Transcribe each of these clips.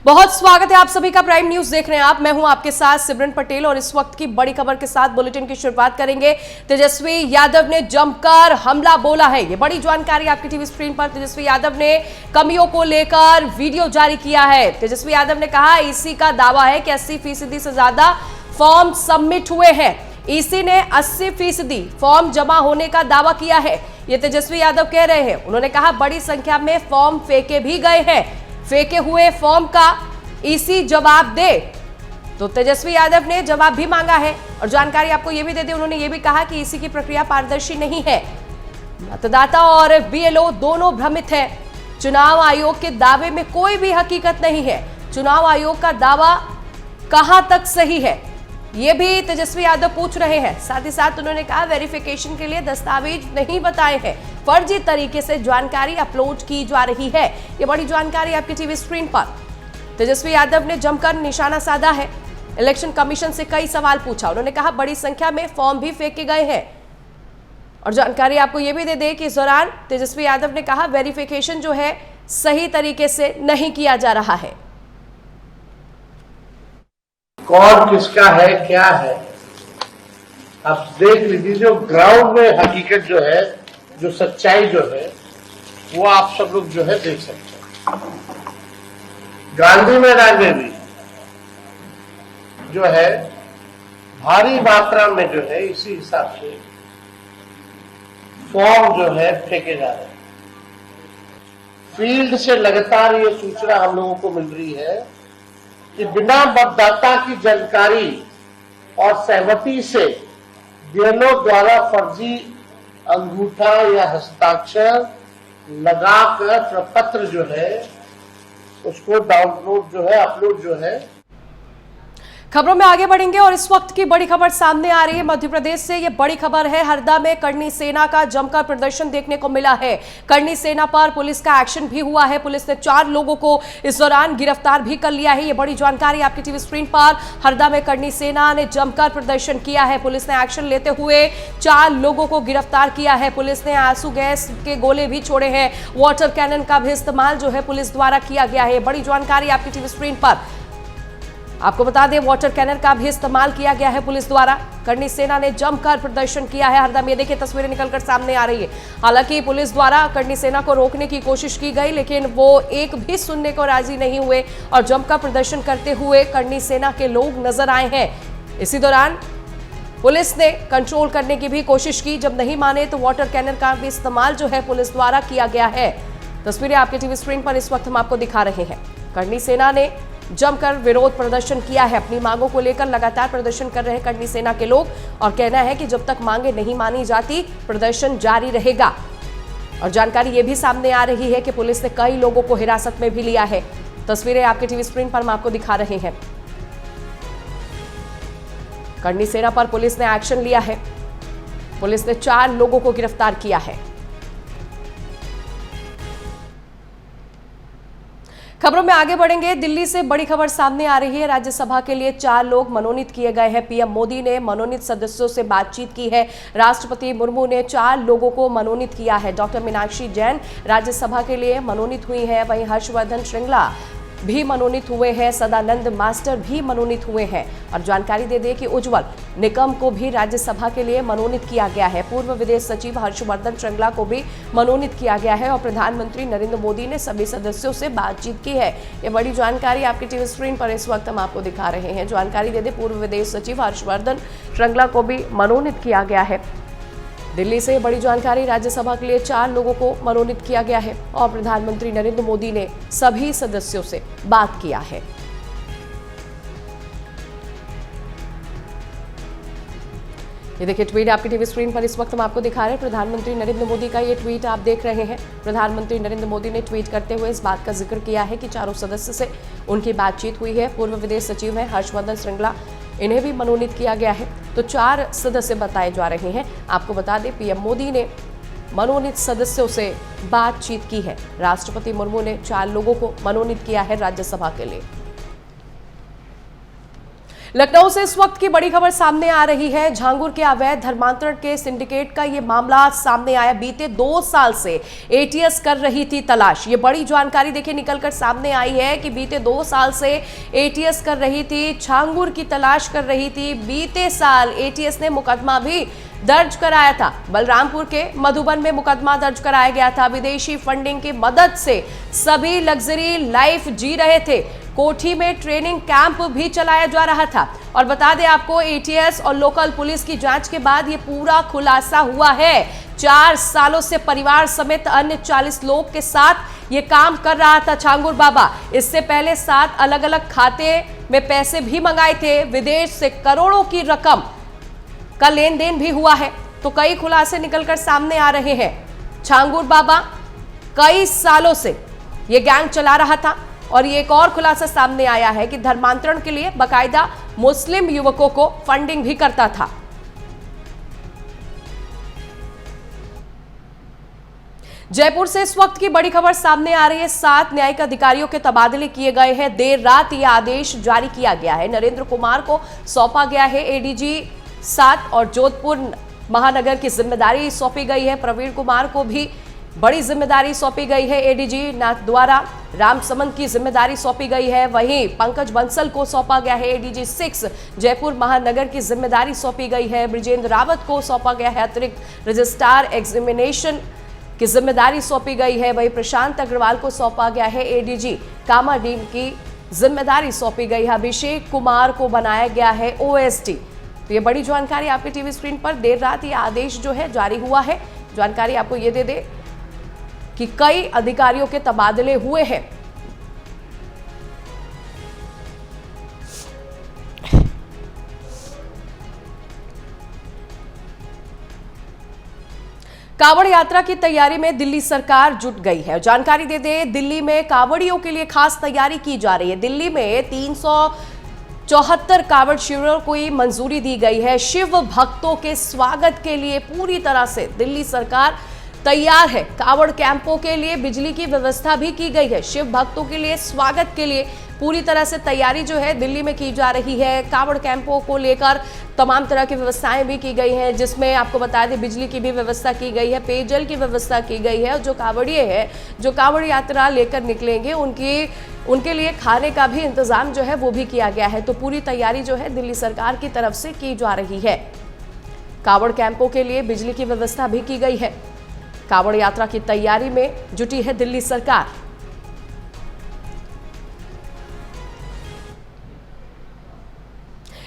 बहुत स्वागत है आप सभी का। प्राइम न्यूज देख रहे हैं आप। मैं हूं आपके साथ सिमरन पटेल और इस वक्त की बड़ी खबर के साथ बुलेटिन की शुरुआत करेंगे। तेजस्वी यादव ने जमकर हमला बोला है, ये बड़ी जानकारी आपकी टीवी स्क्रीन पर। तेजस्वी यादव ने कमियों को लेकर वीडियो जारी किया है। तेजस्वी यादव ने कहा ईसी का दावा है कि 80% से ज्यादा फॉर्म सबमिट हुए हैं। ईसी ने 80% फॉर्म जमा होने का दावा किया है, ये तेजस्वी यादव कह रहे हैं। उन्होंने कहा बड़ी संख्या में फॉर्म फेंके भी गए हैं, फेंके हुए फॉर्म का ईसी जवाब दे। तो तेजस्वी यादव ने जवाब भी मांगा है और जानकारी आपको यह भी दे दी। उन्होंने यह भी कहा कि ईसी की प्रक्रिया पारदर्शी नहीं है, मतदाता और बीएलओ दोनों भ्रमित है। चुनाव आयोग के दावे में कोई भी हकीकत नहीं है। चुनाव आयोग का दावा कहां तक सही है, ये भी तेजस्वी यादव पूछ रहे हैं। साथ ही साथ उन्होंने कहा वेरिफिकेशन के लिए दस्तावेज नहीं बताए हैं, फर्जी तरीके से जानकारी अपलोड की जा रही है। ये बड़ी जानकारी आपकी टीवी स्क्रीन पर। तेजस्वी यादव ने जमकर निशाना साधा है। इलेक्शन कमीशन से कई सवाल पूछा। उन्होंने कहा बड़ी संख्या में फॉर्म भी फेंके गए हैं। और जानकारी आपको यह भी दे दे कि इस दौरान तेजस्वी यादव ने कहा वेरिफिकेशन जो है सही तरीके से नहीं किया जा रहा है। कौन किसका है क्या है आप देख लीजिए। जो ग्राउंड में हकीकत जो है, जो सच्चाई जो है, वो आप सब लोग जो है देख सकते हैं। गांधी मैदान में भी जो है भारी मात्रा में जो है इसी हिसाब से फॉर्म जो है फेंके जा रहे हैं। फील्ड से लगातार ये सूचना हम लोगों को मिल रही है कि बिना मतदाता की जानकारी और सहमति से बीएलओ द्वारा फर्जी अंगूठा या हस्ताक्षर लगाकर प्रपत्र जो है उसको डाउनलोड जो है अपलोड जो है। खबरों में आगे बढ़ेंगे और इस वक्त की बड़ी खबर सामने आ रही है मध्य प्रदेश से। ये बड़ी खबर है, हरदा में करनी सेना का जमकर प्रदर्शन देखने को मिला है। करनी सेना पर पुलिस का एक्शन भी हुआ है। पुलिस ने 4 लोगों को इस दौरान गिरफ्तार भी कर लिया है। ये बड़ी जानकारी आपकी टीवी स्क्रीन पर। हरदा में करनी सेना ने जमकर प्रदर्शन किया है। पुलिस ने एक्शन लेते हुए 4 लोगों को गिरफ्तार किया है। पुलिस ने आंसू गैस के गोले भी छोड़े हैं। वाटर कैनन का भी इस्तेमाल जो है पुलिस द्वारा किया गया है। बड़ी जानकारी आपकी टीवी स्क्रीन पर। आपको बता दें वाटर कैनन का भी इस्तेमाल किया गया है पुलिस द्वारा। करनी सेना ने जमकर प्रदर्शन किया है। हरदा में देखिए तस्वीरें निकलकर सामने आ रही है। हालांकि पुलिस द्वारा करनी सेना को रोकने की कोशिश की गई, लेकिन वो एक भी सुनने को राजी नहीं हुए और जमकर प्रदर्शन करते हुए करनी सेना के लोग नजर आए हैं। इसी दौरान पुलिस ने कंट्रोल करने की भी कोशिश की। जब नहीं माने तो वाटर कैनन का भी इस्तेमाल जो है पुलिस द्वारा किया गया है। तस्वीरें आपके टीवी स्क्रीन पर इस वक्त हम आपको दिखा रहे हैं। करनी सेना ने जमकर विरोध प्रदर्शन किया है। अपनी मांगों को लेकर लगातार प्रदर्शन कर रहे हैं करनी सेना के लोग और कहना है कि जब तक मांगे नहीं मानी जाती प्रदर्शन जारी रहेगा। और जानकारी ये भी सामने आ रही है कि पुलिस ने कई लोगों को हिरासत में भी लिया है। तस्वीरें आपके टीवी स्क्रीन पर हम आपको दिखा रहे हैं। करनी सेना पर पुलिस ने एक्शन लिया है। पुलिस ने 4 लोगों को गिरफ्तार किया है। खबरों में आगे बढ़ेंगे। दिल्ली से बड़ी खबर सामने आ रही है। राज्यसभा के लिए 4 लोग मनोनीत किए गए हैं। पीएम मोदी ने मनोनीत सदस्यों से बातचीत की है। राष्ट्रपति मुर्मू ने 4 लोगों को मनोनीत किया है। डॉक्टर मीनाक्षी जैन राज्यसभा के लिए मनोनीत हुई हैं। वहीं हर्षवर्धन श्रृंगला भी मनोनीत हुए हैं। सदानंद मास्टर भी मनोनीत हुए हैं। और जानकारी दे दें कि उज्जवल निकम को भी राज्यसभा के लिए मनोनीत किया गया है। पूर्व विदेश सचिव हर्षवर्धन श्रृंगला को भी मनोनीत किया गया है और प्रधानमंत्री नरेंद्र मोदी ने सभी सदस्यों से बातचीत की है। ये बड़ी जानकारी आपकी टीवी स्क्रीन पर इस वक्त हम आपको दिखा रहे हैं। जानकारी दे दें पूर्व विदेश सचिव हर्षवर्धन श्रृंगला को भी मनोनीत किया गया है। दिल्ली से बड़ी जानकारी, राज्यसभा के लिए 4 लोगों को मनोनीत किया गया है और प्रधानमंत्री नरेंद्र मोदी ने सभी सदस्यों से बात किया है। ये देखिए ट्वीट आपकी टीवी स्क्रीन पर इस वक्त हम आपको दिखा रहे हैं। प्रधानमंत्री नरेंद्र मोदी का ये ट्वीट आप देख रहे हैं। प्रधानमंत्री नरेंद्र मोदी ने ट्वीट करते हुए इस बात का जिक्र किया है कि 4 सदस्य से उनकी बातचीत हुई है। पूर्व विदेश सचिव हैं हर्षवर्धन श्रृंगला, इन्हें भी मनोनीत किया गया है। तो 4 सदस्य बताए जा रहे हैं। आपको बता दें पीएम मोदी ने मनोनीत सदस्यों से बातचीत की है। राष्ट्रपति मुर्मू ने 4 लोगों को मनोनीत किया है राज्यसभा के लिए। लखनऊ से इस वक्त की बड़ी खबर सामने आ रही है। झांगुर के अवैध धर्मांतरण के सिंडिकेट का ये मामला सामने आया। बीते 2 साल से एटीएस कर रही थी तलाश। ये बड़ी जानकारी देखिए निकलकर सामने आई है कि बीते 2 साल से एटीएस कर रही थी, झांगुर की तलाश कर रही थी। बीते साल एटीएस ने मुकदमा भी दर्ज कराया था। बलरामपुर के मधुबन में मुकदमा दर्ज कराया गया था। विदेशी फंडिंग की मदद से सभी लग्जरी लाइफ जी रहे थे। कोठी में ट्रेनिंग कैंप भी चलाया जा रहा था। और बता दें आपको, एटीएस और लोकल पुलिस की जांच के बाद ये पूरा खुलासा हुआ है। 4 सालों से परिवार समेत अन्य 40 लोग के साथ ये काम कर रहा था झांगुर बाबा। इससे पहले 7 अलग अलग खाते में पैसे भी मंगाए थे। विदेश से करोड़ों की रकम का लेन देन भी हुआ है। तो कई खुलासे निकलकर सामने आ रहे हैं। झांगुर बाबा कई सालों से ये गैंग चला रहा था। और ये एक और खुलासा सामने आया है कि धर्मांतरण के लिए बाकायदा मुस्लिम युवकों को फंडिंग भी करता था। जयपुर से इस वक्त की बड़ी खबर सामने आ रही है। 7 न्यायिक अधिकारियों के तबादले किए गए हैं। देर रात यह आदेश जारी किया गया है। नरेंद्र कुमार को सौंपा गया है एडीजी 7 और जोधपुर महानगर की जिम्मेदारी सौंपी गई है। प्रवीण कुमार को भी बड़ी जिम्मेदारी सौंपी गई है एडीजी नाथद्वारा। रामसमंद की जिम्मेदारी सौंपी गई है। वहीं पंकज बंसल को सौंपा गया है एडीजी 6। जयपुर महानगर की जिम्मेदारी सौंपी गई है। ब्रिजेंद्र रावत को सौंपा गया है अतिरिक्त रजिस्ट्रार एग्जामिनेशन की जिम्मेदारी सौंपी गई है। वहीं प्रशांत अग्रवाल को सौंपा गया है एडीजी कामाडीम की जिम्मेदारी सौंपी गई है। अभिषेक कुमार को बनाया गया है ओएसडी। तो ये बड़ी जानकारी आपके टीवी स्क्रीन पर देर रात ये आदेश जो है जारी हुआ है। जानकारी आपको ये दे दे कि कई अधिकारियों के तबादले हुए हैं। कांवड़ यात्रा की तैयारी में दिल्ली सरकार जुट गई है। जानकारी दे दें, दिल्ली में कांवड़ियों के लिए खास तैयारी की जा रही है। दिल्ली में 374 कांवड़ शिविरों को मंजूरी दी गई है। शिव भक्तों के स्वागत के लिए पूरी तरह से दिल्ली सरकार तैयार है। कांवड़ कैंपों के लिए बिजली की व्यवस्था भी की गई है। शिव भक्तों के लिए स्वागत के लिए पूरी तरह से तैयारी जो है दिल्ली में की जा रही है। कांवड़ कैंपों को लेकर तमाम तरह की व्यवस्थाएं भी की गई हैं, जिसमें आपको बता दें बिजली की भी व्यवस्था की गई है, पेयजल की व्यवस्था की गई है। और जो कांवड़िए हैं, जो कांवड़ यात्रा लेकर निकलेंगे, उनके लिए खाने का भी इंतजाम जो है वो भी किया गया है। तो पूरी तैयारी जो है दिल्ली सरकार की तरफ से की जा रही है। कांवड़ कैंपों के लिए बिजली की व्यवस्था भी की गई है। कांवड़ यात्रा की तैयारी में जुटी है दिल्ली सरकार।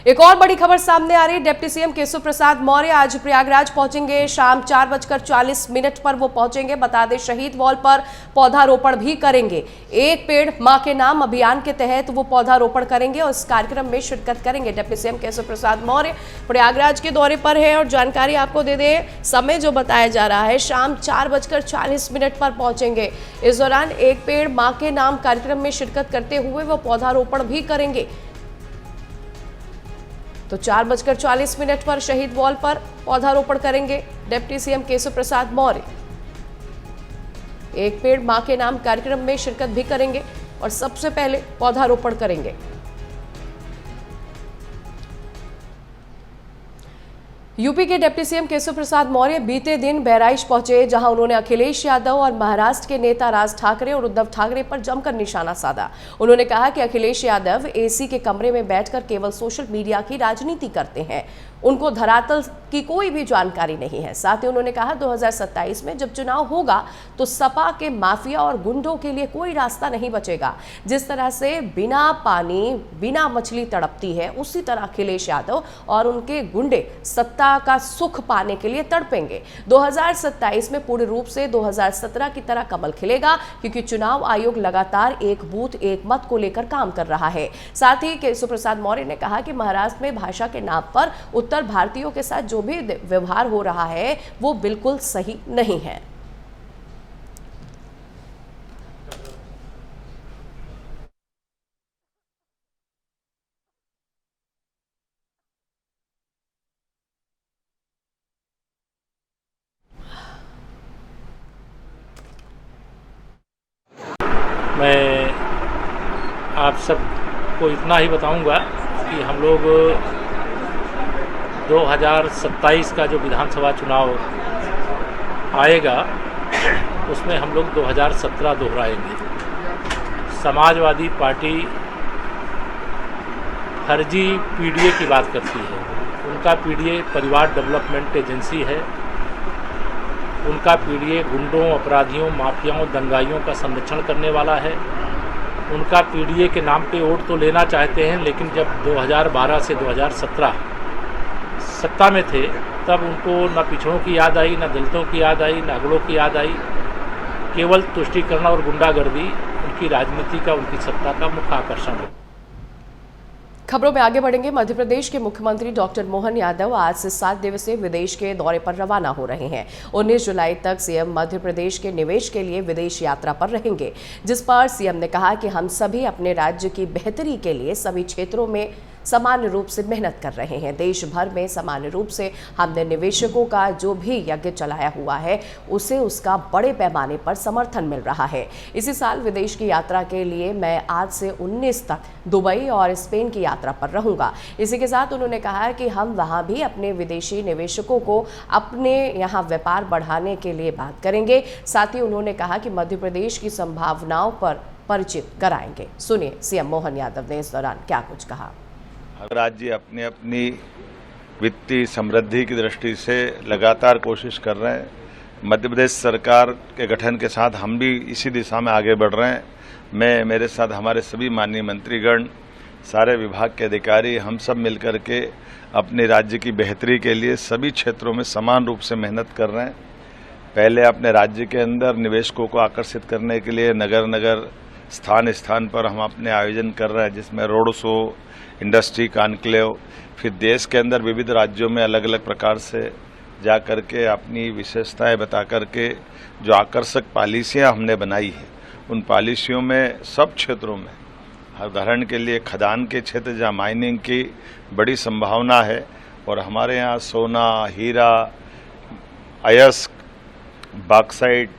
एक और बड़ी खबर सामने आ रही है। डिप्टी सीएम केशव प्रसाद मौर्य आज प्रयागराज पहुंचेंगे। शाम 4:40 पर वो पहुंचेंगे। बता दें, शहीद वॉल पर पौधारोपण भी करेंगे। एक पेड़ मां के नाम अभियान के तहत वो पौधारोपण करेंगे और इस कार्यक्रम में शिरकत करेंगे। डिप्टी सीएम केशव प्रसाद मौर्य प्रयागराज के दौरे पर है। और जानकारी आपको दे दें, समय जो बताया जा रहा है, शाम 4:40 पर पहुंचेंगे। इस दौरान एक पेड़ मां के नाम कार्यक्रम में शिरकत करते हुए वो पौधारोपण भी करेंगे। तो 4:40 पर शहीद वॉल पर पौधारोपण करेंगे डिप्टी सीएम केशव प्रसाद मौर्य। एक पेड़ मां के नाम कार्यक्रम में शिरकत भी करेंगे और सबसे पहले पौधारोपण करेंगे। यूपी के डिप्टी सीएम केशव प्रसाद मौर्य बीते दिन बहराइच पहुंचे, जहां उन्होंने अखिलेश यादव और महाराष्ट्र के नेता राज ठाकरे और उद्धव ठाकरे पर जमकर निशाना साधा। उन्होंने कहा कि अखिलेश यादव एसी के कमरे में बैठकर केवल सोशल मीडिया की राजनीति करते हैं, उनको धरातल की कोई भी जानकारी नहीं है। साथ ही उन्होंने कहा 2027 में जब चुनाव होगा तो सपा के माफिया और गुंडों के लिए कोई रास्ता नहीं बचेगा। जिस तरह से बिना पानी बिना मछली तड़पती है, उसी तरह अखिलेश यादव और उनके गुंडे सत्ता का सुख पाने के लिए तड़पेंगे। 2027 में पूर्ण रूप से 2017 की तरह कमल खिलेगा, क्योंकि चुनाव आयोग लगातार एक बूथ एक मत को लेकर काम कर रहा है। साथ ही केशव प्रसाद मौर्य ने कहा कि महाराष्ट्र में भाषा के नाम पर उत्तर भारतीयों के साथ जो भी व्यवहार हो रहा है वो बिल्कुल सही नहीं है। मैं आप सबको इतना ही बताऊंगा कि हम लोग 2027 का जो विधानसभा चुनाव आएगा उसमें हम लोग 2017 दोहराएंगे। समाजवादी पार्टी फर्जी पीडीए की बात करती है। उनका पीडीए परिवार डेवलपमेंट एजेंसी है। उनका पीडीए गुंडों, अपराधियों, माफियाओं, दंगाइयों का संरक्षण करने वाला है। उनका पीडीए के नाम पे वोट तो लेना चाहते हैं, लेकिन जब 2012 से 2017 सत्ता में थे तब उनको न पिछड़ों की याद आई, न दलितों की याद आई, न अगड़ों की याद आई। केवल तुष्टीकरण और गुंडागर्दी उनकी राजनीति का, उनकी सत्ता का मुख्य आकर्षण है। खबरों में आगे बढ़ेंगे। मध्य प्रदेश के मुख्यमंत्री डॉक्टर मोहन यादव आज से 7 दिवसीय विदेश के दौरे पर रवाना हो रहे हैं। 19 जुलाई तक सीएम मध्य प्रदेश के निवेश के लिए विदेश यात्रा पर रहेंगे, जिस पर सीएम ने कहा कि हम सभी अपने राज्य की बेहतरी के लिए सभी क्षेत्रों में सामान्य रूप से मेहनत कर रहे हैं। देश भर में सामान्य रूप से हमने निवेशकों का जो भी यज्ञ चलाया हुआ है उसे उसका बड़े पैमाने पर समर्थन मिल रहा है। इसी साल विदेश की यात्रा के लिए मैं आज से 19 तक दुबई और स्पेन की यात्रा पर रहूंगा। इसी के साथ उन्होंने कहा कि हम वहां भी अपने विदेशी निवेशकों को अपने यहां व्यापार बढ़ाने के लिए बात करेंगे। साथ ही उन्होंने कहा कि मध्य प्रदेश की संभावनाओं पर परिचित कराएंगे। सुनिए सीएम मोहन यादव ने इस दौरान क्या कुछ कहा। हर राज्य अपनी अपनी वित्तीय समृद्धि की दृष्टि से लगातार कोशिश कर रहे हैं। मध्य प्रदेश सरकार के गठन के साथ हम भी इसी दिशा में आगे बढ़ रहे हैं। मेरे साथ हमारे सभी माननीय मंत्रीगण, सारे विभाग के अधिकारी, हम सब मिलकर के अपने राज्य की बेहतरी के लिए सभी क्षेत्रों में समान रूप से मेहनत कर रहे हैं। पहले अपने राज्य के अंदर निवेशकों को आकर्षित करने के लिए नगर नगर, स्थान स्थान पर हम अपने आयोजन कर रहे हैं, जिसमें रोड शो, इंडस्ट्री कॉन्क्लेव, फिर देश के अंदर विविध राज्यों में अलग अलग प्रकार से जा करके अपनी विशेषताएं बता करके जो आकर्षक पॉलिसियां हमने बनाई है, उन पॉलिसियों में सब क्षेत्रों में, उदाहरण के लिए खदान के क्षेत्र जहां माइनिंग की बड़ी संभावना है और हमारे यहाँ सोना, हीरा, अयस्क, बॉक्साइट,